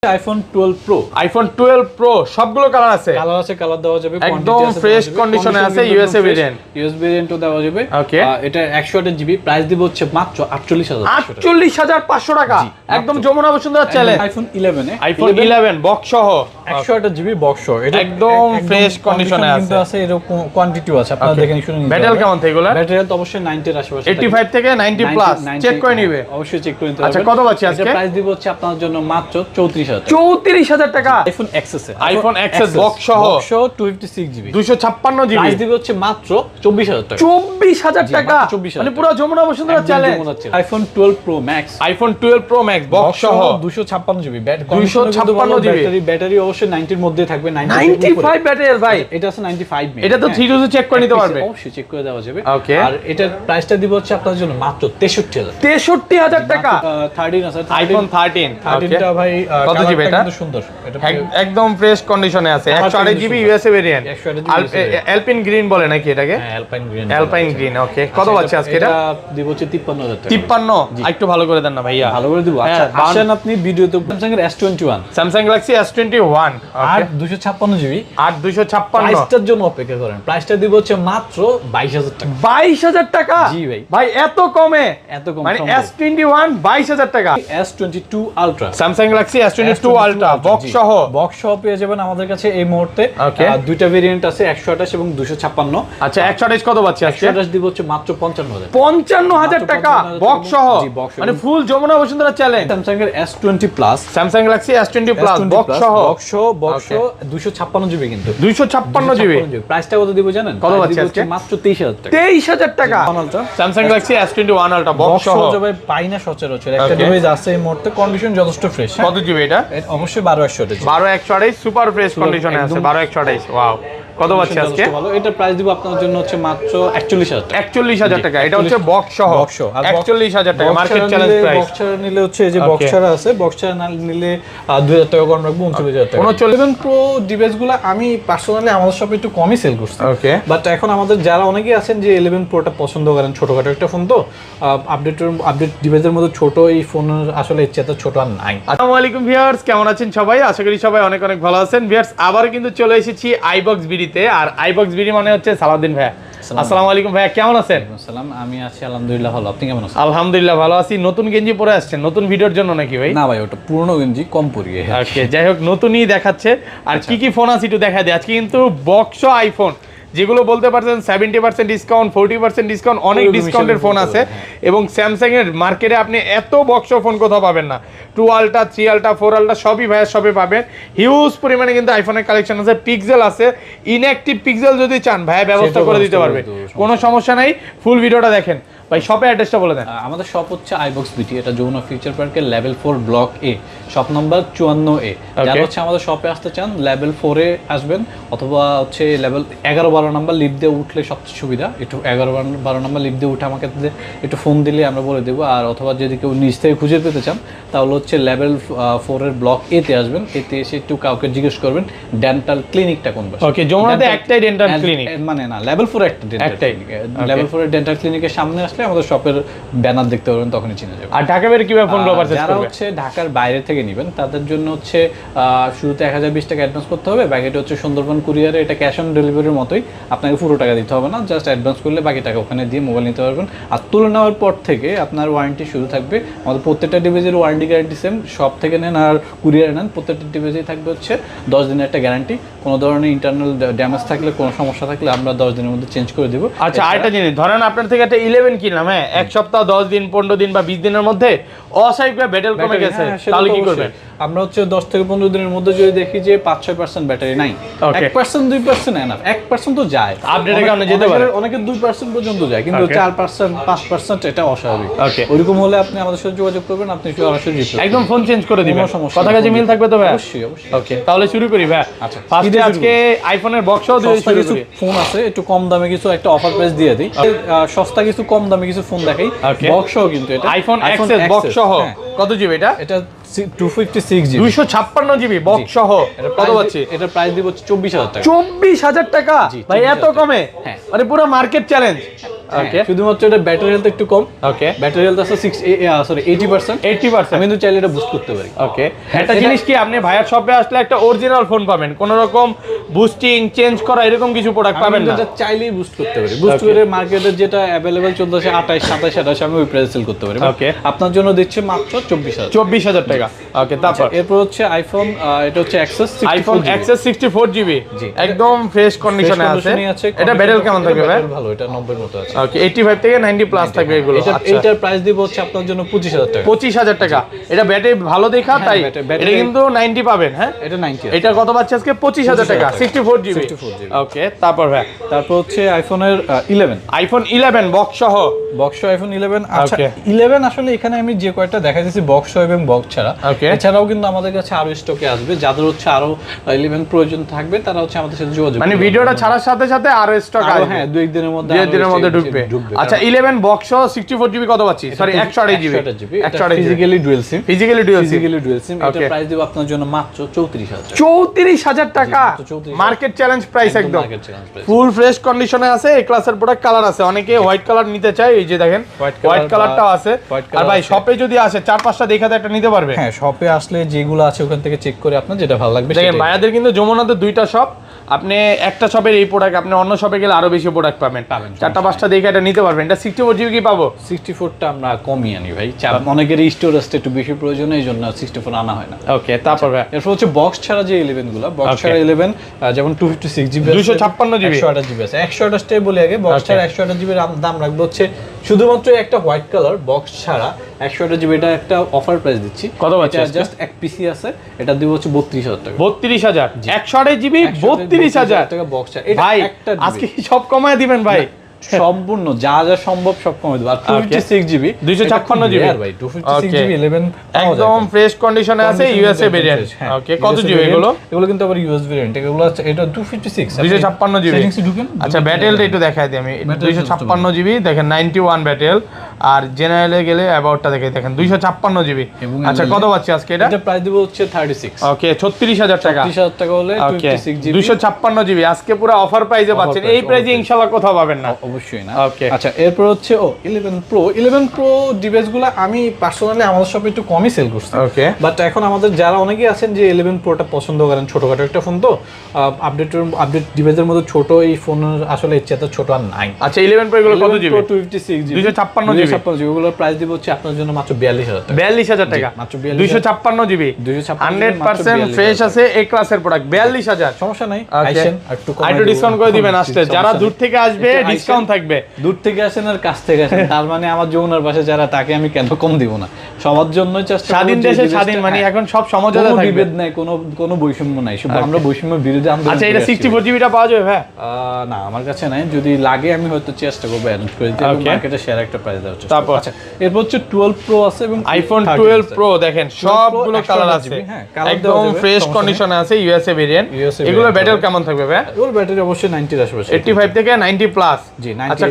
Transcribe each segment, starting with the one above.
IPhone 12 pro iPhone 12 pro সবগুলো colour আছে colour দেওয়া যাবে একদম ফ্রেশ কন্ডিশনে আছে ইউএসএ ভেরিয়েন্ট ভেরিয়েন্টও দেওয়া যাবে এটা 128 জিবি প্রাইস দিব হচ্ছে মাত্র 48500 টাকা একদম Jamuna Bashundhara challenge iPhone 11 iPhone 11 box সহ 128 জিবি বক্স সহ এটা একদম ফ্রেশ কন্ডিশনে আছে কিন্তু আছে এরকম কোয়ান্টিটিও আছে আপনারা দেখে শুনে নিন ব্যাটারি কেমন থাকে এগুলা ব্যাটারি তো অবশ্যই 90 এর আশেপাশে 85 থেকে 90 প্লাস চেক করে নিবে অবশ্যই চেক করে নিতে হবে আচ্ছা কত পাচ্ছি আজকে প্রাইস দিব হচ্ছে আপনাদের জন্য মাত্র 34000 টাকা iPhone XS iPhone XS box সহ 256 জিবি 256 জিবি প্রাইস দিব হচ্ছে মাত্র 24000 টাকা 24000 টাকা মানে পুরো Jamuna Bashundhara challenge iPhone 12 pro max iPhone 12 pro max box সহ 256 জিবি 256 জিবি ব্যাটারি অবশ্যই 90 এর মধ্যে থাকবে 95 ব্যাটারি ভাই এটা আছে 95 মিনিট এটা তো 3 চেক করে নিতে পারবে অবশ্যই চেক করে দেওয়া যাবে ওকে আর এটার প্রাইসটা দিব হচ্ছে আপনাদের জন্য মাত্র 63000 63000 টাকা 13 আছে আইফোন 13 টা ভাই কত জিবি এটা সুন্দর এটা একদম ফ্রেশ কন্ডিশনে আছে 128 জিবি ইউএসএ ভেরিয়েন্ট অ্যালপিন গ্রিন বলে নাকি এটাকে হ্যাঁ অ্যালপাইন গ্রিন ওকে কত পাচ্ছি আজকে এটা দিব হচ্ছে 53000 টাকা 53 একটু ভালো করে দেন না ভাইয়া ভালো করে দিব আচ্ছা আসেন আপনি ভিডিওতে স্যামসাং এর S21 স্যামসাং গ্যালাক্সি S21 আর 256 জিবি আর 256 প্রাইসটার জন্য অপেক্ষা করেন প্রাইসটা দিব হচ্ছে মাত্র 22000 টাকা 22000 টাকা জি ভাই ভাই এত কমে মানে S21 22000 টাকা S22 ultra Samsung Galaxy S22 ultra box সহ পেয়ে যাবেন আমাদের কাছে এই মুহূর্তে দুইটা ভেরিয়েন্ট আছে 128 এবং 256 আচ্ছা 128 কত পাচ্ছি আজকে 128 দিব হচ্ছে মাত্র 55000 55000 টাকা বক্স সহ মানে ফুল যমুনা বসুন্ধরা চ্যালেঞ্জ স্যামসাং এর S20 plus Samsung Galaxy S20 plus box সহ 256 জিবি কিন্তু 256 জিবি প্রাইসটা কত দিব জানেন কত পাচ্ছি আজকে মাত্র 23000 টাকা 23000 টাকা Samsung Galaxy S21 ultra box সহ যাবে পাই না সচরাচর একটা ডিভাইস আছে এই মুহূর্তে কন্ডিশন যথেষ্ট ফ্রেশ কত জিবি এটা অবশ্যই 12128 সুপার ফ্রেশ কন্ডিশনে আছে 12128 ওয়াও কত পাচ্ছি আজকে ভালো এটা প্রাইস দিব আপনাদের জন্য হচ্ছে মাত্র 41000 টাকা 41000 টাকা এটা হচ্ছে বক্স সহ 41000 টাকা মার্কেট চ্যালেঞ্জ প্রাইস বক্সার নিলে হচ্ছে এই যে বক্সার আছে বক্সার না নিলে 2000 টাকা কম রাখবো 39000 টাকা 11 প্রো ডিভাইসগুলো আমি পার্সোনালি আমাদের শপে একটু কমই সেল করছি ওকে বাট এখন আমাদের যারা অনেকেই আছেন যে 11 প্রোটা পছন্দ করেন ছোটখাটো একটা ফোন তো আপডেট ডিভাইসের মধ্যে ছোট এই ফোন আসলে ইচ্ছা তো ছোট আর নাই আসসালামু আলাইকুম ভিউয়ার্স কেমন আছেন সবাই আশা করি সবাই অনেক অনেক ভালো আছেন ভিউয়ার্স আবার কিন্তু চলে এসেছি আইবক্স বিডিতে আর আইবক্স বিডি মানে হচ্ছে সালাউদ্দিন ভাই আসসালামু আলাইকুম ভাই কেমন আছেন আসসালাম আমি আছি আলহামদুলিল্লাহ ভালো আপনি কেমন আছেন আলহামদুলিল্লাহ ভালো আছি নতুন গেঞ্জি পরে আসছেন নতুন ভিডিওর জন্য নাকি ভাই না ভাই ওটা পুরনো গেঞ্জি কম পরি ওকে যাই হোক নতুনই দেখাচ্ছে আর কি ফোন আছে একটু দেখা দেয় আজকে কিন্তু বক্স আইফোন যেগুলো বলতে পারছেন 70% ডিসকাউন্ট 40% ডিসকাউন্ট অনেক ডিসকাউন্টের ফোন আছে এবং স্যামসাং এর মার্কেটে আপনি এত বক্স ফোন কোথাও পাবেন না 2 আলট্রা 3 আলট্রা 4 আলট্রা সবই ভাইয়ের সবে পাবেন হিউজ পরিমাণে কিন্তু আইফোনের কালেকশন আছে পিক্সেল আছে ইনঅ্যাক্টিভ পিক্সেল যদি চান ভাই ব্যবস্থা করে দিতে পারবে কোনো সমস্যা নাই ফুল ভিডিওটা দেখেন ভাই শপের অ্যাড্রেসটা বলে দেন আমাদের শপ হচ্ছে আইবক্স বিটি এটা যমুনা ফিউচার পার্কের লেভেল 4 ব্লক এ শপ নাম্বার 54A যারা হচ্ছে আমাদের শপে আসতে চান লেভেল 4 এ আসবেন অথবা হচ্ছে লেভেল 11 12 নাম্বার লিফট দিয়ে উঠলে সবচেয়ে সুবিধা একটু 11 12 নাম্বার লিফট দিয়ে উঠে আমাকে একটু ফোন দিলে আমরা বলে দেবো আর অথবা যদি কেউ নিচ থেকে খুঁজে পেতে চান তাহলে হচ্ছে লেভেল 4 এর ব্লক এ তে আসবেন এতে এসে একটু কাউকে জিজ্ঞেস করবেন ডেন্টাল ক্লিনিকটা কোন পাশে ওকে যমুনাতে একটাই ডেন্টাল ক্লিনিক মানে না লেভেল 4 একটা ডেন্টাল ক্লিনিক লেভেল 4 এর ডেন্টাল ক্লিনিকের সামনে আসলে আমাদের শপের ব্যানার দেখতে পারবেন তখনই চিনে যাবেন আর ঢাকা বাইরে কিভাবে ফোন পারচেজ করবে যারা হচ্ছে ঢাকার বাইরে থেকে নেবেন তাদের জন্য হচ্ছে শুরুতে 1020 টাকা অ্যাডভান্স করতে হবে বাকিটা হচ্ছে সুন্দরবন কুরিয়ারে এটা ক্যাশ অন ডেলিভারির মতোই আপনাকে পুরো টাকা দিতে হবে না জাস্ট অ্যাডভান্স করলে বাকি টাকা ওখানে দিয়ে মোবাইল নিতে পারবেন আর তুলে নেওয়ার পর থেকে আপনার ওয়ারেন্টি শুরু থাকবে আমাদের প্রত্যেকটা ডিভাইসের ওয়ারেন্টি গ্যারান্টি সেম সব থেকে নেন আর কুরিয়ারে নেন প্রত্যেকটা ডিভাইসেই থাকবে হচ্ছে 10 দিনের একটা গ্যারান্টি কোনো ধরনের ইন্টারনাল ড্যামেজ থাকলে কোনো সমস্যা থাকলে আমরা 10 দিনের মধ্যে চেঞ্জ করে দেবো আচ্ছা আরেকটা জিনিস ধরেন আপনার থেকে একটা 11 কিনলাম হ্যাঁ এক সপ্তাহ 10 দিন 15 দিন বা 20 দিনের মধ্যে অস্বাভাবিকভাবে ব্যাটারি কমে গেছে তাহলে কি করবেন আমরা হচ্ছে 10 থেকে 15 দিনের মধ্যে যদি দেখি যে 5-6% ব্যাটারি নাই 1% 2% এনাফ 1% তো যায় আপডেটের কারণে যেতে পারে অনেকে 2% পর্যন্ত যায় কিন্তু 4% 5% এটা অস্বাভাবিক ওইরকম হলে আপনি আমাদের সাথে যোগাযোগ করবেন আপনি সরাসরি একদম ফোন চেঞ্জ করে দিবেন কথা কাজে মিল থাকবে তো ভাই অবশ্যই অবশ্যই ওকে তাহলে শুরু করি ভাই আচ্ছা ফার্স্টে আজকে আইফোনের বক্সও দিয়ে শুরু করি ফোন আছে একটু কম দামে কিছু একটা অফার প্রাইস দিয়ে দিই সস্তা কিছু কম দামে কিছু ফোন দেখাই বক্সও কিন্তু এটা আইফোন এক্সএস বক্স সহ কত জিবি এটা এটা 256 জিবি 256 জিবি বক্স সহ কত পাচ্ছি এটা প্রাইস দিব 24000 টাকা 24000 টাকা ভাই এত কমে মানে পুরো মার্কেট চ্যালেঞ্জ ওকে শুধুমাত্র এটা ব্যাটারি হেলথ একটু কম। ওকে ব্যাটারি হেলথ আছে 80%। আমি কিন্তু চাইলে এটা বুস্ট করতে পারি। ওকে একটা জিনিস কি, আপনি ভাইয়ার শপে আসলে একটা অরিজিনাল ফোন পাবেন, কোন রকম বুস্টিং চেঞ্জ করা এরকম কিছু প্রোডাক্ট পাবেন না। এটা চাইলেই বুস্ট করতে পারি, বুস্ট করে মার্কেটে যেটা अवेलेबल চলতেছে 28 27 28 আমি ওই প্রাইসে সেল করতে পারি। ওকে আপনার জন্য দিচ্ছে মাত্র 24000 টাকা। ওকে তারপর এরপর হচ্ছে আইফোন, এটা হচ্ছে অ্যাক্সেস আইফোন এক্সএস 64GB জি, একদম ফ্রেশ কন্ডিশনে আছে। এটা ব্যাটারি কেমন থাকবে ভাই? ভালো, এটা 90 এর মতো আছে। ওকে 85 থেকে 90 প্লাস থাকবে এগুলো। এটার প্রাইস দিব হচ্ছে আপনার জন্য 25000 টাকা। 25000 টাকা। এটা ব্যাটারি ভালো দেখা তাই এটা কিন্তু 90 পাবেন। হ্যাঁ এটা 90। এটা কত পাচ্ছে আজকে? 25000 টাকা 64GB। ওকে তারপর ভাই তারপর হচ্ছে আইফোনের 11, আইফোন 11 বক্স সহ। Box iPhone 11। আচ্ছা 11 আসলে এখানে আমি যে কয়টা দেখা যাচ্ছে বক্স এবং বক্স ছাড়া, এছাড়াও কিন্তু আমাদের কাছে আরো স্টকে আসবে। যাদের হচ্ছে আরো 11 প্রয়োজন থাকবে তারা হচ্ছে আমাদের সাথে যোগাযোগ মানে ভিডিওটা ছাড়ার সাথে সাথে আরো স্টক আসবে। হ্যাঁ 2 দিনের মধ্যে ঢুকবে। আচ্ছা 11 বক্স সহ 64GB কত পাচ্ছি? Sorry 128GB। Physically dual SIM. Physically dual SIM. এটা প্রাইস দেব আপনার জন্য মাত্র 34000। 34000 টাকা মার্কেট চ্যালেঞ্জ প্রাইস একদম। ফুল ফ্রেশ কন্ডিশনে আছে, এই ক্লাসের প্রোডাক্ট। কালার আছে, অনেকে হোয়াইট কালার নিতে চায়, এই যে দেখেন হোয়াইট কালারটাও আছে। আর ভাই শপে যদি আসে 4-5টা দেখাতে একটা নিতে পারবে। হ্যাঁ শপে আসলে যেগুলো আছে ওখান থেকে চেক করে আপনার যেটা ভালো লাগবে। দেখেন ভাইয়াদের কিন্তু যমুনাতে 2টা শপ, আপনি একটা শপের এই প্রোডাক্ট আপনি অন্য শপে গেলে আরো বেশি প্রোডাক্ট পাবেন। 4-5টা দেখে এটা নিতে পারবেন। এটা 64GB কি পাবো? 64টা আমরা কমই আনি ভাই, অনেকের স্টোরেজটা একটু বেশি প্রয়োজন, এই জন্য 64 আনা হয় না। ওকে তারপর ভাই এরপর হচ্ছে বক্স ছাড়া যে 11 গুলো, বক্স ছাড়া 11 যেমন 256GB 256GB 128GB আছে। 128টাই বলি আগে, বক্স ছাড়া 128GB দাম রাখবো হচ্ছে শুধুমাত্র একটা হোয়াইট কালার বক্স ছাড়া 128GB। এটা একটা অফার প্রাইস দিচ্ছি। কত পাচ্ছি? জাস্ট এক পিসি আছে, এটা দিব হচ্ছে 32000 টাকা। 32000 128GB 32000 টাকা বক্স ছাড়া। ভাই আজকে কি সব কমায় দিবেন ভাই? সম্পূর্ণ যা যা সম্ভব সব কমে দেব। আর 256GB 256GB আর ভাই 256GB 11 একদম ফ্রেশ কন্ডিশনে আছে, ইউএসএ ভেরিয়েন্ট। ওকে কত জিবি এগুলো? এগুলো কিন্তু আবার ইউএস ভেরিয়েন্ট। এগুলো আছে এটা 256 256GB। আচ্ছা ব্যাটেলটা একটু দেখাই দিই আমি। 256GB দেখেন 91 ব্যাটেল। আর জেনারেলে গেলে অ্যাবাউটটা দেখেন 256GB। আচ্ছা কত পাচ্ছি আজকে এটা? এটা প্রাইস দিব হচ্ছে 36। ওকে 36000 টাকা। 36000 টাকা হলে 256GB 256GB আজকে পুরো অফার প্রাইসে পাচ্ছেন। এই প্রাইসে ইনশাআল্লাহ কোথাও পাবেন না। অবশ্যই না। ওকে আচ্ছা এরপর হচ্ছে 11 প্রো ডিভাইসগুলো আমি পার্সোনালি আমাদের শপে একটু কমই সেল করছি। ওকে বাট এখন আমাদের যারা অনেকেই আছেন যে 11 প্রোটা পছন্দ করেন, ছোটখাটো একটা ফোন তো আপডেট ডিভাইসের মধ্যে ছোট এই ফোন আসলে এর চেয়ে ছোট আর নাই। আচ্ছা 11 প্রো এগুলো কত জিবি? 256GB 256GB এগুলোর প্রাইস দিব হচ্ছে আপনার জন্য মাত্র 42000 টাকা। 42000 টাকা মাত্র 256GB 100% ফ্রেশ আছে, এ ক্লাসের প্রোডাক্ট। 42000 সমস্যা নাই, আইসেন একটু ডিসকাউন্ট করে দিবেন আসলে। যারা দূর থেকে আসবে ডিসকাউন্ট থাকবে। দূর থেকে আসেন আর কাছ থেকে আসেন, তার মানে আমার যমুনার পাশে যারা তাকে আমি কেন কম দিব না? সবার জন্য স্বাধীন দেশে স্বাধীন, মানে এখন সব সমঝোতা থাকবে, বিভেদ নাই, কোনো বৈষম্য নাই। শুধু আমরা বৈষম্যের বিরুদ্ধে আন্দোলন। আচ্ছা এটা 64GB টা পাওয়া যাবে ভাই? না আমার কাছে নাই, যদি লাগে আমি হয়তো চেষ্টা করব অ্যারেঞ্জ করে দিতে, মার্কেটে শেয়ার একটা প্রাইস দেওয়ার চেষ্টা। তারপর আচ্ছা এরপর হচ্ছে 12 প্রো আছে এবং আইফোন 12 প্রো দেখেন সবগুলো কালার আছে, একদম ফ্রেশ কন্ডিশনে আছে, ইউএসএ ভেরিয়েন্ট। এগুলো ব্যাটারি কেমন থাকবে ভাই? এগুলো ব্যাটারি অবশ্যই 90 এর আশেপাশে, 85 থেকে 90 প্লাস। জি 90। আচ্ছা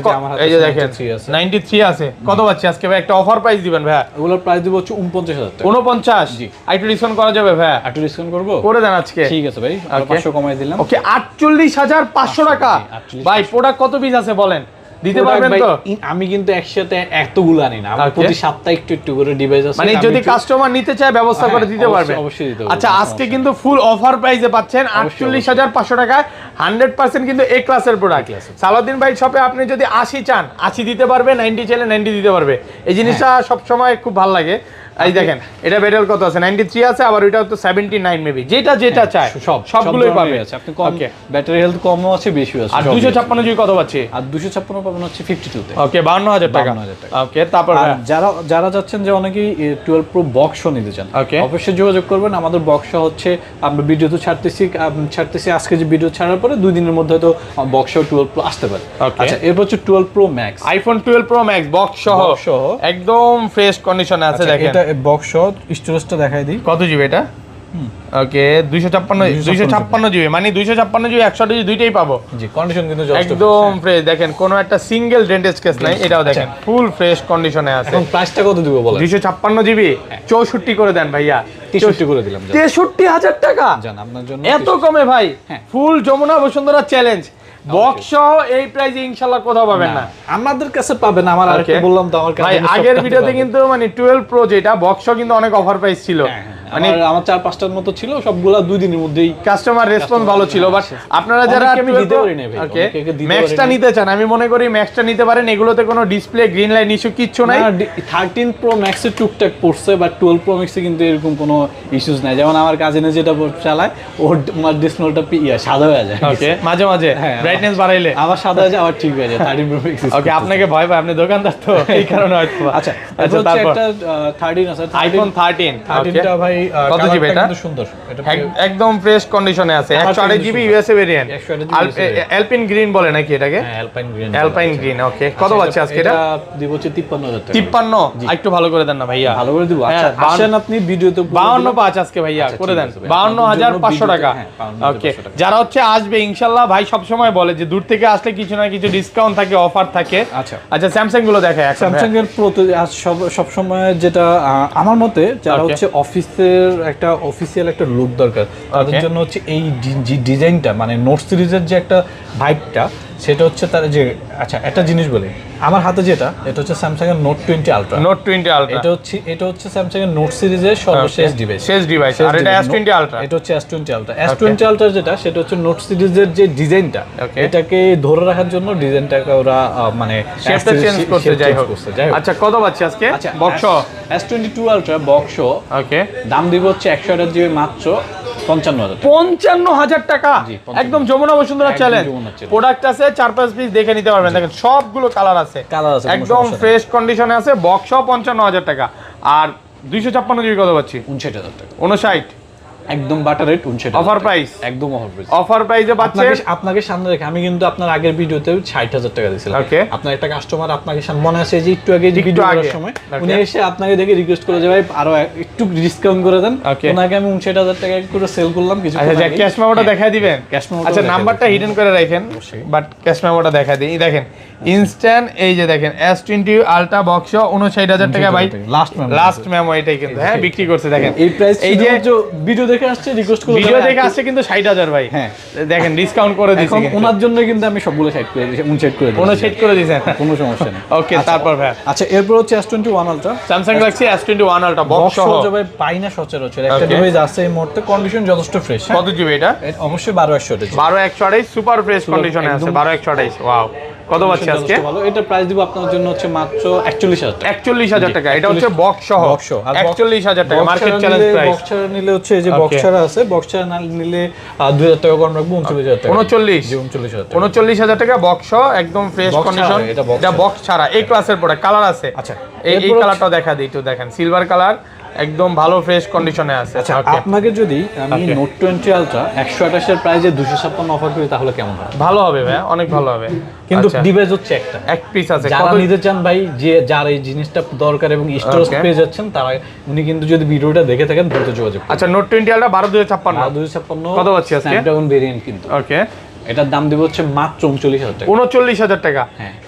এই যে দেখেন 93 আছে। কত পাচ্ছি আজকে ভাই? একটা অফার প্রাইস দিবেন ভাই? এগুলোর প্রাইস দিব হচ্ছে 49000 টাকা। 49? জি একটু ডিসকাউন্ট করা যাবে ভাই? একটু ডিসকাউন্ট করব, করে দেন আজকে। ঠিক আছে ভাই, 500 কমাই দিলাম। ওকে 48500 টাকা। ভাই প্রোডাক্ট কত পিস আছে বলেন, দিতে পারবেন তো? আমি কিন্তু একসাথে এতগুলো আনি না, আমার প্রতি সপ্তাহে একটু করে ডিভাইস আছে, মানে যদি কাস্টমার নিতে চায় ব্যবস্থা করে দিতে পারবে। অবশ্যই দিতে পারবে। আচ্ছা আজকে কিন্তু ফুল অফার প্রাইসে পাচ্ছেন 48500 টাকায় 100% কিন্তু এ ক্লাসের প্রোডাক্ট। সালাউদ্দিন ভাই শপে আপনি যদি 80 চান 80 দিতে পারবে, 90 চাইলে 90 দিতে পারবে। এই জিনিসটা সব সময় খুব ভালো লাগে। এই দেখেন এটা ব্যাটারি কত আছে? 93 আছে, আবার ওইটা তো 79 মেবি। যেটা চায় সবগুলোই পাবে। আপনি কম ব্যাটারি হেলথ কমও আছে, বেশিও আছে। আর 256 কত পাচ্ছি? আর 256 পাবেন হচ্ছে 52 তে। ওকে 52000 টাকা। ওকে তারপর যারা যাচ্ছেন যে অনেকেই 12 প্রো বক্স নিতে চান, অবশ্যই যোগাযোগ করবেন। আমাদের বক্স হচ্ছে আমরা ভিডিও তো ছাড়তেছি আজকে, যে ভিডিও ছাড়ার পরে 2 দিনের মধ্যে হয়তো বক্স 12 প্রো আসতে পারে। আচ্ছা এরপর হচ্ছে 12 pro max, iPhone 12 pro max box সহ একদম ফ্রেশ কন্ডিশনে আছে। দেখেন এটা বক্স সহ স্টোরেজটা দেখাই দিই কত জিবি এটা। ওকে 256 জিবি, মানে 256 জিবি 128 দুইটাই পাবো। জি কন্ডিশন কিন্তু একদম ফ্রেশ। দেখেন কোনো একটা সিঙ্গেল ডেন্টেজ কেস নাই, এটাও দেখেন ফুল ফ্রেশ কন্ডিশনে আছে। এখন প্রাইসটা কত দিব বলেন? 256 জিবি 64 করে দেন ভাইয়া। 63 করে দিলাম। 63000 টাকা জান আপনার জন্য এত কমে ভাই। ফুল যমুনা বসুন্ধরা চ্যালেঞ্জ বক্স সহ এই প্রাইসে ইনশাআল্লাহ কোথাও পাবেন না। আমাদের কাছে পাবেন। আমার আরেকটা বললাম তো, আমার কাছে ভাই আগের ভিডিওতে কিন্তু মানে 12 প্রো যেটা বক্স সহ কিন্তু অনেক অফার প্রাইস ছিল, মানে আমার 4-5টার মতো ছিল, সবগুলা 2 দিনের মধ্যেই কাস্টমার রেসপন্স ভালো ছিল। বাট আপনারা যারা দিতে পারি না ভাই, ওকে ম্যাক্সটা নিতে চান, আমি মনে করি ম্যাক্সটা নিতে পারেন। এগুলোতে কোনো ডিসপ্লে গ্রিন লাইট ইস্যু কিচ্ছু নাই। 13 প্রো ম্যাক্স এর টুকটাক পড়ছে, বাট 12 প্রো ম্যাক্সে কিন্তু এরকম কোনো ইস্যুস নাই। যেমন আমার কাজিনে যেটা চালায়, ওর ডিসপ্লেটা সাদা হয়ে যায়, ওকে মাঝে মাঝে ব্রাইটনেস বাড়াইলে আবার সাদা হয়ে যায়, আবার ঠিক হয়ে যায়। 13 প্রো ম্যাক্স ওকে আপনাকে ভয় পায়, আপনি দোকানদার তো এই কারণে হয়তো। আচ্ছা তারপর একটা 13 আছে, আইফোন 13 13টা ভাই কত জিবি এটা? সুন্দর, এটা একদম ফ্রেশ কন্ডিশনে আছে, 128 জিবি ইউএসএ ভেরিয়েন্ট, অ্যালপিন গ্রিন বলে নাকি এটাকে? হ্যাঁ অ্যালপাইন গ্রিন। ওকে কত পাচ্ছে আজকে এটা? দিব হচ্ছে 53000 টাকা। 53 একটু ভালো করে দেন না ভাইয়া, ভালো করে দিব। আচ্ছা আসেন আপনি ভিডিওতে 52 পাঁচ আজকে ভাইয়া করে দেন, 52500 টাকা। ওকে যারা হচ্ছে আসবে ইনশাআল্লাহ, ভাই সব সময় বলে যে দূর থেকে আসলে কিছু না কিছু ডিসকাউন্ট থাকে, অফার থাকে। আচ্ছা স্যামসাং গুলো দেখায়, স্যামসাং এর প্রো সব সময় যেটা আমার মতে যারা হচ্ছে অফিসের একটা অফিসিয়াল একটা লুক দরকার, তাদের জন্য হচ্ছে এই ডিজাইনটা, মানে নোট সিরিজের যে একটা ভাইবটা, সেটা হচ্ছে তার যে। আচ্ছা একটা জিনিস বলি, আমার হাতে যেটা, এটা হচ্ছে স্যামসাং এর নোট 20 আলট্রা। নোট 20 আলট্রা এটা হচ্ছে স্যামসাং এর নোট সিরিজের সর্বশেষ ডিভাইস, আর এটা S20 আলট্রা। এটা হচ্ছে S20 আলট্রা। S20 আলট্রা যেটা, সেটা হচ্ছে নোট সিরিজের যে ডিজাইনটা, এটাকে ধরে রাখার জন্য ডিজাইনটাকে ওরা মানে শেপটা চেঞ্জ করতে যাই হোক। আচ্ছা কত পাচ্ছি আজকে বক্স? S22 ultra box. ওকে দাম দিব হচ্ছে 128 জিবি মাত্র 55,000 টাকা। একদম যমুনা বসুন্ধরা চ্যালেঞ্জ প্রোডাক্ট আছে, 4-5 পিস দেখে নিতে পারবেন। দেখেন সবগুলো কালার আছে, একদম ফ্রেশ কন্ডিশনে আছে। বক্স 55,000 টাকা। আর 256 জিবি কত পাচ্ছি? 59,000 টাকা। 59 একদম বাটার রেট 59 অফার প্রাইস, একদম অফার প্রাইস। অফার প্রাইসে পাচ্ছেন। আপনাকে সামনে রেখে আমি কিন্তু আপনার আগের ভিডিওতে 60,000 টাকা দিয়েছিলাম। ওকে আপনার একটা কাস্টমার আপনাকে মনে আছে যে একটু আগে যে ভিডিও করার সময় উনি এসে আপনাকে দেখে রিকোয়েস্ট করে যে ভাই আরো একটু ডিসকাউন্ট করে দেন। ওনাকে আমি 59,000 টাকা করে সেল করলাম কিছু। আচ্ছা ক্যাশ মেমোটা দেখাই দিবেন? আচ্ছা নাম্বারটা হিডেন করে রাখেন, বাট ক্যাশ মেমোটা দেখাই দিই। দেখেন ইনস্ট্যান্ট, এই যে দেখেন S20 আলট্রা বক্স 59,000 টাকা ভাই, লাস্ট মেমো এটাই কিন্তু হ্যাঁ বিক্রি করছে। দেখেন এই প্রাইস, এই যে ভিডিও দেখে আসছে রিকোয়েস্ট করে, ভিডিও দেখে আসছে কিন্তু 60,000 ভাই। হ্যাঁ দেখেন ডিসকাউন্ট করে দিয়েছি, এখন ওনার জন্য কিন্তু আমি সবগুলো 60 করে দিয়েছি, 59 করে দিয়েছি। 59 করে দিয়েছেন, কোনো সমস্যা নেই। ওকে তারপর ভাই আচ্ছা এরপর হচ্ছে S21 ultra, Samsung Galaxy S21 ultra box সহ ভাই পাই না সচরাচর। একটা ডিভাইস আছে এই মুহূর্তে, কন্ডিশন যথেষ্ট ফ্রেশ। কত জিবি এটা? অবশ্যই 12/128 12/128 সুপার ফ্রেশ কন্ডিশনে আছে। 12/128 ওয়াও। কত পাচ্ছি আজকে? ভালো। এটা প্রাইস দিব আপনার জন্য হচ্ছে মাত্র 41,000 টাকা। 41,000 টাকা। এটা হচ্ছে বক্স সহ 41,000 টাকা মার্কেট চ্যালেঞ্জ প্রাইস। বক্স ছাড়া নিলে হচ্ছে এই যে বক্স ছাড়া আছে, বক্স ছাড়া না নিলে 2,000 টাকা কম রাখবো, 39,000 টাকা। 39,000 টাকা বক্স সহ একদম ফ্রেশ কন্ডিশন। এটা বক্স ছাড়া এই ক্লাসের প্রোডাক্ট। কালার আছে। আচ্ছা এই কালারটাও দেখা দিই একটু, দেখেন সিলভার কালার, একদম ভালো ফ্রেশ কন্ডিশনে আছে। আচ্ছা আপনাকে যদি আমি নোট 20 আলট্রা 128 এর প্রাইসে 256 অফার করি তাহলে কেমন হয়? ভালো হবে ভাই, অনেক ভালো হবে। কিন্তু ডিভাইস হচ্ছে একটা, এক পিস আছে। যারা নিতে চান ভাই, যে যার এই জিনিসটা দরকার এবং স্টোরেজ পেয়ে যাচ্ছেন, তারা উনি কিন্তু যদি ভিডিওটা দেখে থাকেন দ্রুত যোগাযোগ করুন। আচ্ছা নোট 20 আলট্রা 12,256 12,256 কত পাচ্ছি আজকে? স্ন্যাপড্রাগন ভেরিয়েন্ট কিন্তু। ওকে এটার দাম দিব হচ্ছে মাত্র 39,000 টাকা। 39,000 টাকা।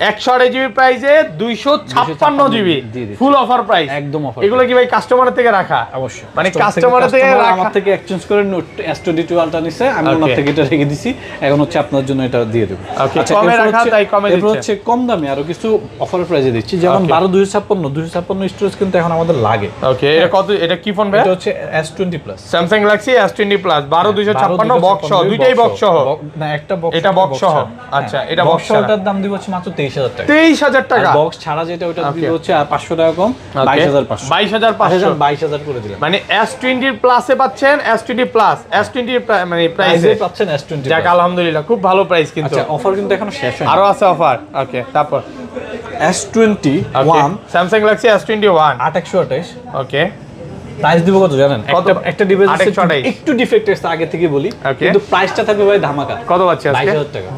128 জিবি প্রাইসে 256 জিবি ফুল অফার প্রাইস, একদম অফার। এগুলো কি ভাই কাস্টমারের থেকে রাখা? অবশ্যই, মানে কাস্টমারের থেকে আমার থেকে এক্সচেঞ্জ করে নোট S22 আলট্রা নিছে, আমি ওনার থেকে এটা রেখে দিছি, এখন হচ্ছে আপনার জন্য এটা দিয়ে দেব। আচ্ছা কমে রাখা তাই কমে দিচ্ছি। এরপর হচ্ছে কম দামে আরো কিছু অফার প্রাইসে দিচ্ছি, যেমন 12,256 স্টোরেজ কিন্তু এখন আমাদের লাগে। ওকে এটা কত? এটা কি ফোন ভাই? এটা হচ্ছে S20 plus, Samsung Galaxy S20 plus 12,256 box সহ, দুইটাই বক্স সহ না, একটা বক্স, এটা বক্স সহ। আচ্ছা এটা বক্স সহটার দাম দিব হচ্ছে মাত্র 23,000 টাকা। 23,000 টাকা। বক্স ছাড়া যেটা ওটা দিব হচ্ছে 500 টাকা কম, 22,500 22,000 করে দিলাম। মানে S20 প্লাসে পাচ্ছেন, S20 প্লাস S20 মানে প্রাইসে পাচ্ছেন S20। যাক আলহামদুলিল্লাহ, খুব ভালো প্রাইস। কিন্তু আচ্ছা অফার কিন্তু এখনো শেষ হয়নি, আরো আছে অফার। ওকে তারপর S21 Samsung Galaxy S21 828। Okay price দিব কত জানেন? একটা ডিভাইস একটু ডিফেক্ট আছে আগে থেকে বলি, কিন্তু প্রাইসটা থাকবে ভাই ধামাকা। কত পাচ্ছি আজকে?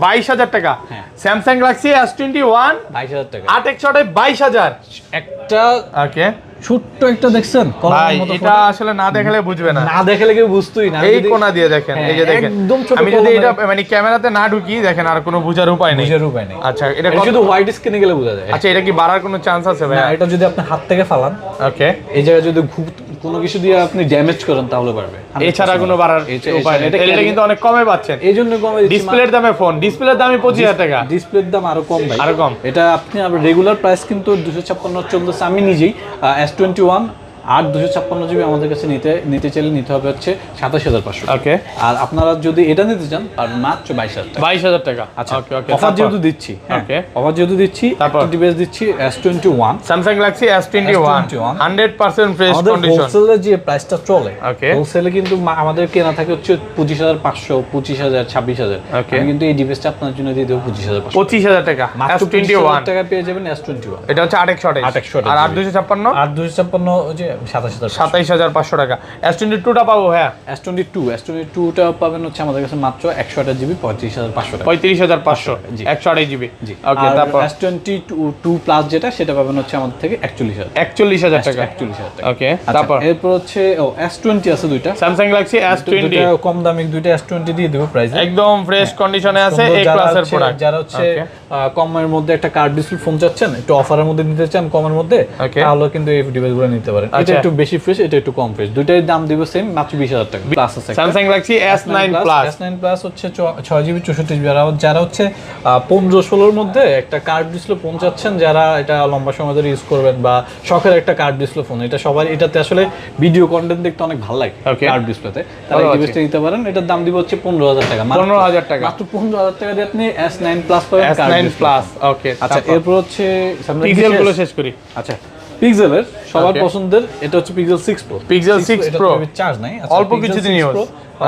22,000 টাকা। স্যামসাং গ্যালাক্সি S21 22,000 টাকা। 828 22,000। একটা ওকে ছোট্ট একটা দেখছেন ভাই, এটা আসলে না দেখালে বুঝবে না, না দেখালে কেউ বুঝতোই না। এই কোণা দিয়ে দেখেন, এই যে দেখেন একদম ছোট। আমি যদি এটা মানে ক্যামেরাতে না ঢুকি, দেখেন আর কোনো বুঝার উপায় নেই। আচ্ছা এটা শুধু হোয়াইট স্ক্রিনে গেলে বোঝা যায়। আচ্ছা এটা কি বাড়ার কোনো চান্স আছে ভাই? না, এটা যদি আপনি হাত থেকে ফালান, ওকে এই জায়গায় যদি কোনো কিছু দিয়ে আপনি ড্যামেজ করেন তাহলে পারবে, এছাড়া কোনো বাড়ার উপায় নেই। এটা কিন্তু অনেক কমে পাচ্ছেন, এই জন্য কমে দিচ্ছি। ডিসপ্লের দামে ফোন, ডিসপ্লের দামই 25,000 টাকা, ডিসপ্লের দাম আরো কম ভাই, আরো কম। এটা আপনি রেগুলার প্রাইস কিন্তু 256 চলতেছে। আমি নিজেই S21 আর 256 জিবি আমাদের কাছে নিতে চাইলে নিতে হবে হচ্ছে 27,500। ওকে, আর আপনারা যদি এটা নিতে চান আর মাত্র 22,000 টাকা। 22,000 টাকা। আচ্ছা, ওকে ওকে, অফার যেহেতু দিচ্ছি, ওকে, অফার যেহেতু দিচ্ছি, একটা ডিভাইস দিচ্ছি S21, Samsung Galaxy S21 100% fresh condition. হোলসেলে যে প্রাইসটা চলে, ওকে, হোলসেলে কিন্তু আমাদের কেনা থাকে হচ্ছে 25,500, 25,000, 26,000। আমি কিন্তু এই ডিভাইসটা আপনার জন্য দিয়ে দেবো 25,500। 25,000 টাকা মাত্র S21 25,000 টাকা পেয়ে যাবেন S21। এটা হচ্ছে 828 আর 256 আর 256 যে 27,500 টাকা। S22 টা পাবো হ্যাঁ, S22 টা পাবেন হচ্ছে আমাদের কাছে মাত্র 128 জিবি 35,500 টাকা। 35,500 জি। 128 জিবি। জি, ওকে, তারপর S22 প্লাস যেটা সেটা পাবেন হচ্ছে আমাদের থেকে 41,000 41,000 টাকা। 41,000 টাকা। ওকে, আচ্ছা, তারপর এরপর হচ্ছে S20 আছে দুইটা, স্যামসাং গ্যালাক্সি S20 দুইটা কম দামি, দুইটা S20 দিয়ে দেব প্রাইস একদম ফ্রেশ কন্ডিশনে আছে, এই ক্লাসের প্রোডাক্ট। যারা হচ্ছে কমের মধ্যে একটা কার্ড ডিসপ্লে ফোন চাচ্ছেন, একটু অফারের মধ্যে নিতে চান কমের মধ্যে, তাহলে কিন্তু এই ডিভাইসগুলো নিতে পারেন। এটা একটু বেশি ফ্রেশ, এটা একটু কম ফ্রেশ, দুইটার দাম দিব সেম, মাত্র 20,000 টাকা। প্লাস আছে Samsung Galaxy S9 plus. S9 plus হচ্ছে 6GB 64GB। আর যারা হচ্ছে 15-16 এর মধ্যে একটা কার্ড ডিসপ্লে ফোন চাচ্ছেন, যারা এটা লম্বা সময় ধরে ইউজ করবেন বা শখের একটা কার্ড ডিসপ্লে ফোন, এটা সবার, এটাতে আসলে ভিডিও কন্টেন্ট দেখতে অনেক ভালো লাগে কার্ড ডিসপ্লেতে, তারা এই ডিভাইসটা নিতে পারেন। এটার দাম দিব হচ্ছে 15,000 টাকা। 15,000 টাকা, মাত্র 15,000 টাকা দিয়ে আপনি S9 প্লাস পাবেন, S9 প্লাস। ওকে, আচ্ছা, এরপর হচ্ছে পিক্সেল গুলো শেষ করি। আচ্ছা, পিক্সেলের সবার পছন্দের এটা হচ্ছে Pixel 6 Pro। Pixel 6 Pro charge নাই, অল্প কিছুদিন ইউজ,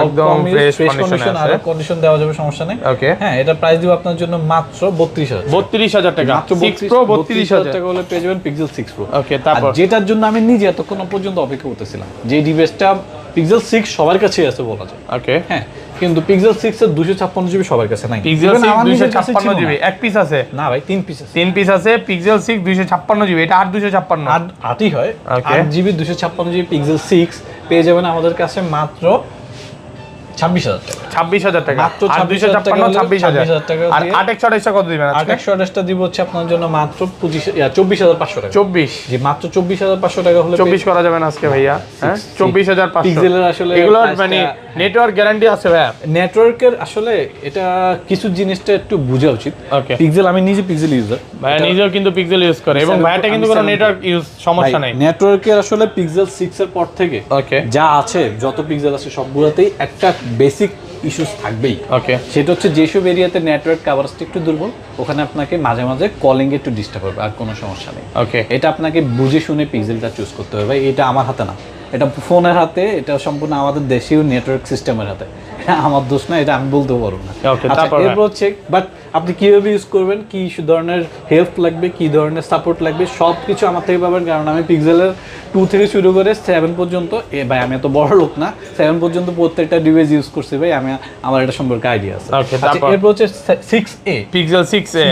একদম ফ্রেশ কন্ডিশন আছে, আর কন্ডিশন দেওয়া যাবে, সমস্যা নেই। ওকে, হ্যাঁ, এটা প্রাইস দিব আপনার জন্য মাত্র 32,000 টাকা। মাত্র 6 Pro 32,000 টাকা হলে পেয়ে যাবেন Pixel 6 Pro। ওকে, তারপর যেটার জন্য আমি নিজে এতক্ষণ পর্যন্ত অপেক্ষা করতেছিলাম, যে ডিভাইসটা Pixel 6 সবার কাছে আছে বলা যায়। ওকে, হ্যাঁ, কিন্তু Pixel 6 এর 256GB সবার কাছে নাই। Pixel 6 256GB এক পিস আছে না ভাই, 3 পিস আছে। 3 পিস আছে Pixel 6 256GB, এটা 8 8ই হয়, 8GB 256GB Pixel 6 পেয়ে যাবেন আমাদের কাছে মাত্র 26,000 টাকা। মাত্র 26,000 টাকা, 26,000 টাকা। আর 828 কত দিবেন আজকে? 828টা দিব হচ্ছে আপনার জন্য মাত্র 24,500 টাকা। 24 জি, মাত্র 24,500 টাকা হলে 24 করা যাবে না আজকে ভাইয়া? হ্যাঁ, 24,500। পিক্সেলের আসলে এগুলো মানে নেটওয়ার্ক গ্যারান্টি আছে ভাইয়া? নেটওয়ার্কের আসলে এটা কিছু জিনিসটা একটু বোঝা উচিত। ওকে, পিক্সেল, আমি নিজে পিক্সেল ইউজার, ভাইয়া নিজেও কিন্তু পিক্সেল ইউজ করে এবং ভাইয়াটা কিন্তু কোনো নেটওয়ার্ক ইউজ সমস্যা নাই। নেটওয়ার্কের আসলে Pixel 6 এর পর থেকে ওকে, যা আছে, যত পিক্সেল আছে সবগুলোতেই একটা বেসিক ইস্যুস থাকবেই। ওকে, সেটা হচ্ছে যেসব এরিয়াতে নেটওয়ার্ক কভারেজটা একটু দুর্বল, ওখানে আপনাকে মাঝে মাঝে কলিং একটু ডিস্টার্ব হবে, আর কোনো সমস্যা নেই। ওকে, এটা আপনাকে বুঝে শুনে পিক্সেলটা চুজ করতে হবে ভাই, এটা আমার হাতে না, এটা ফোনের হাতে, এটা সম্পূর্ণ আমাদের দেশীয় নেটওয়ার্ক সিস্টেমের হাতে। আমার দোষ না, এটা আমি বলতে পারবো না। এরপর হচ্ছে, বাট আপনি কিভাবে ইউজ করবেন, কি ধরনের হেল্প লাগবে, কি ধরনের সাপোর্ট লাগবে, সব কিছু আমার থেকে পাবেন, কারণ আমি পিক্সেলের 2 থেকে শুরু করে 7 পর্যন্ত, ভাই আমি এত বড় লোক না, 7 পর্যন্ত প্রত্যেকটা ডিভাইস ইউজ করছি ভাই, আমার এটা সম্পর্কে আইডিয়া আছে। এরপর হচ্ছে 6a, Pixel 6a,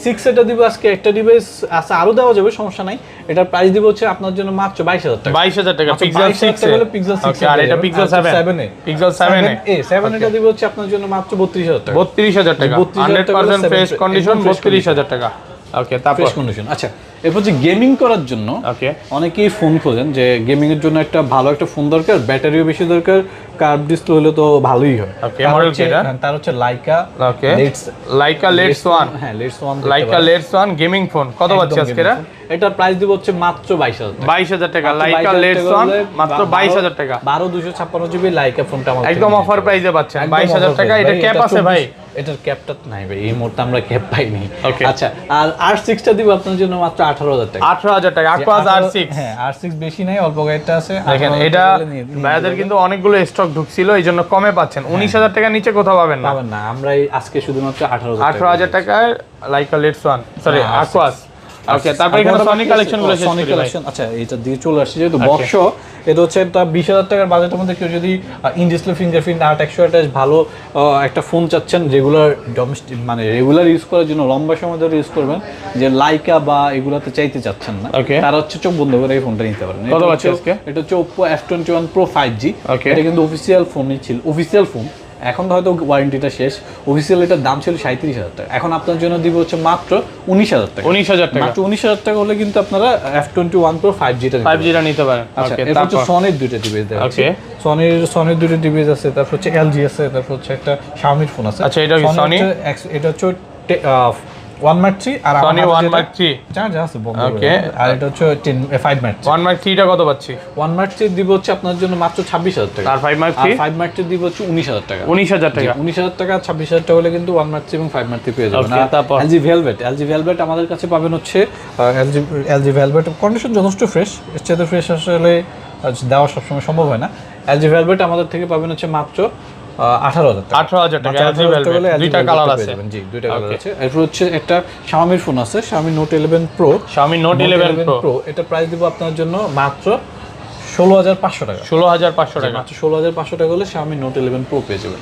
6 এটা দিব আজকে, একটা ডিভাইস আছে, আরো দেওয়া যাবে, সমস্যা নাই। এটার প্রাইস দিব হচ্ছে আপনার জন্য মাত্র 22,000 টাকা। 22,000 টাকা Pixel 6 হলো Pixel 6। ওকে, আর এটা Pixel 7 Pixel 7a, 7 এটা দিব হচ্ছে আপনার জন্য মাত্র 32,000 টাকা। 32,000 টাকা 100% ফ্রেশ কন্ডিশন, 32,000 টাকা। ওকে, তারপর ফ্রেশ কন্ডিশন। আচ্ছা, এরপর যে গেমিং করার জন্য ওকে, অনেকেই ফোন খোঁজেন, যে গেমিং এর জন্য একটা ভালো একটা ফোন দরকার, ব্যাটারিও বেশি দরকার, কার্ভ ডিসপ্লে হলে তো ভালোই হয়। ওকে, মডেল কি এটা? তার হচ্ছে লাইকা। ওকে, লাইকা লেটস 1। হ্যাঁ, let's 1, Laika let's 1 gaming phone কত পাচ্ছি আজকে? এটার প্রাইস দিব হচ্ছে মাত্র 22,000 টাকা। 22,000 টাকা লাইকা লেটস 1 মাত্র 22,000 টাকা। 12/256GB লাইকা ফোনটা আমাদের একদম অফার প্রাইসে পাচ্ছেন 22,000 টাকা। এটা ক্যাপ আছে ভাই? এটার ক্যাপটা নাই ভাই, এই মুহূর্তে আমরা ক্যাপ পাইনি। ওকে, আচ্ছা, আর R6 টা দিব আপনার জন্য মাত্র 18,000 টাকা। 18,000 টাকা Aquas R6। হ্যাঁ, R6 বেশি নাই, অল্প কয়েকটা আছে। দেখেন, এটা ভাইয়াদের কিন্তু অনেকগুলো স্টক ঢুকছিল, এইজন্য কমে পাচ্ছেন। 19,000 টাকা নিচে কোথাও পাবেন না। আমরা আজকে শুধুমাত্র 18,000 টাকায় লাইকা লেটস 1, সরি Aquas। ওকে, তারপর এখানে সনি কালেকশন গুলো শেষ করি ভাই। আচ্ছা, এটা দিয়ে চলে আসছে যেহেতু বক্স, এটা হচ্ছে তা 20,000 টাকার বাজেটের মধ্যে কেউ যদি ইন ডিসপ্লে ফিঙ্গারপ্রিন্ট 8/128 ভালো একটা ফোন চাচ্ছেন, রেগুলার ডোমেস্টিক মানে রেগুলার ইউজ করার জন্য, লম্বা সময় ধরে ইউজ করবেন, যে লাইকা বা এগুলাতে চাইতে চাচ্ছেন না, তারা হচ্ছে চোখ বন্ধ করে এই ফোনটা নিতে পারেন। কত পাচ্ছি আজকে? এটা হচ্ছে Oppo F21 Pro 5G। ওকে, এটা কিন্তু অফিসিয়াল ফোনই ছিল, অফিসিয়াল ফোন। এখন হয়তো ওয়ারেন্টিটা শেষ, অফিসিয়াল এটার দাম ছিল 37,000 টাকা, এখন আপনার জন্য দিব হচ্ছে মাত্র 19,000 টাকা। 19,000 টাকা, মাত্র 19,000 টাকা হলে কিন্তু আপনারা F21 Pro 5G টা 5G টা নিতে পারেন। আচ্ছা, ওকে, এরপর হচ্ছে তারপর সনির দুইটা ডিভাইস দেখাচ্ছি। Okay. সনির দুইটা ডিভাইস আছে, তারপর হচ্ছে LG আছে, তারপর হচ্ছে একটা Xiaomi ফোন আছে। আচ্ছা, এটা কি Sony Sony? হচ্ছে এটা হচ্ছে 1 Mark 3 আর Sony 1 Mark 3 চার্জ আছে বন্ধ Okay. আর এটা হচ্ছে 5 Mark 3। 1 Mark 3 টা কত পাচ্ছি? 1 Mark 3 দিব হচ্ছে আপনার জন্য মাত্র 26,000 টাকা, আর 5 Mark আর 3 5 Mark 3 দিব হচ্ছে 19,000 টাকা। 19,000 টাকা। 19,000 টাকা 26,000 টাকা হলে কিন্তু 1 Mark 3 এবং 5 Mark 3 পেয়ে যাবেন। Okay, আর তারপর? LG Velvet আমাদের কাছে পাবেন হচ্ছে LG Velvet কন্ডিশন যথেষ্ট ফ্রেশ, এর চেয়ে ফ্রেশ আসলে দেওয়া সবসময় সম্ভব হয় না। LG Velvet আমাদের থেকে পাবেন হচ্ছে মাত্র 18,000 টাকা। 18,000 টাকা। মাত্র LG 18,000 টাকা হলে Velvet, LG দুইটা Velvet কালার পেয়ে আছে। যাবেন। জি, দুইটা কালার আছে। এরপর হচ্ছে একটা Xiaomi ফোন আছে, Xiaomi Note 11 Pro। Xiaomi Note 11 Pro, এটা প্রাইস দিব আপনার জন্য মাত্র 16,500 টাকা। 16,500 টাকা। মাত্র 16,500 টাকা হলে Xiaomi Note 11 Pro পেয়ে যাবেন।